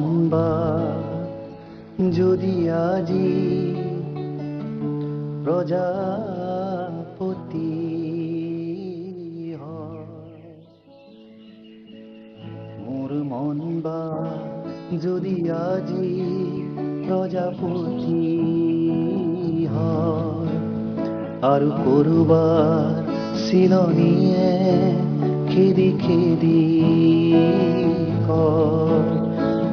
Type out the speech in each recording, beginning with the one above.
মন বা যদি আজি প্ৰজাপতি হয়, মোৰ মন বা যদি আজি প্ৰজাপতি হয়, আৰু কৰবাৰ চিলনীয়ে খেদি খেদি কয়,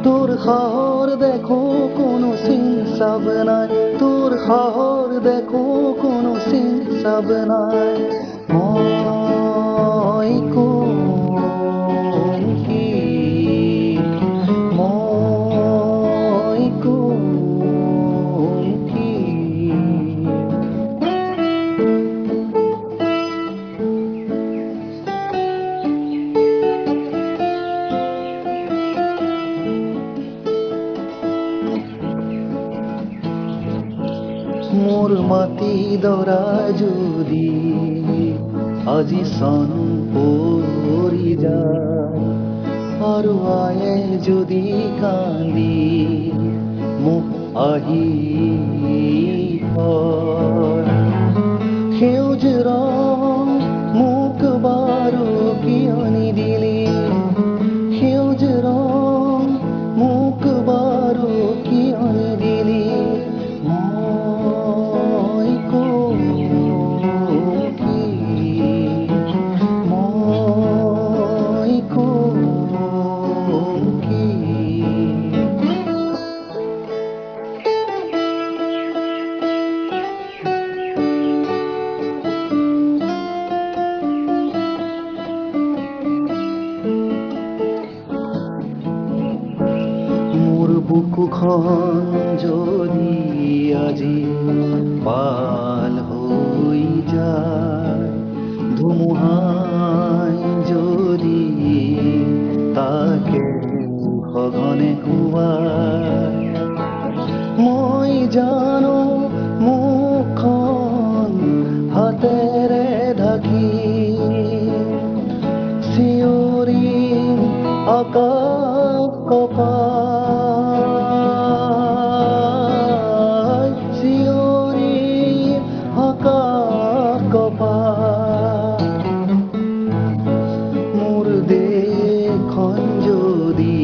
তোৰ সাহৰ দেখো কোনো চিন চাব নাই, তোৰ সাহৰ দেখো কোনো চিন চাব নাই। মই কওঁ কি, মই কওঁ কি, মোৰ মাটি দৰা যদি আজি চন পৰি যায়, আৰু আয়ে যদি কান্দি মোক আহি কয়, সেউজ ৰং মোক বাৰু কিয় নিদিলি, সেউজ ৰং মোক বাৰু কিয় নিদিলি। মই কওঁ কি, মই কওঁ কি, মোৰ বুকুখন যদি আজি পাল হৈ যায়, ধুমুহাই যদি তাকে সঘনে কোবাই, মই জানো মুখখন হাতেৰে ঢাকি চিঞৰি আকাশ কঁপাই, চিঞৰি আকাশ কঁপাই, মোৰ দেশখন যদি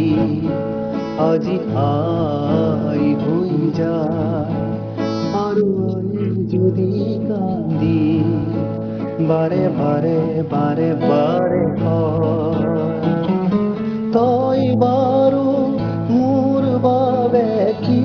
আজি আই হৈ যায়, আৰু আই যদি কান্দি বাৰে বাৰে বাৰে বাৰে কয়, তই বাৰু মোৰ বাবে কি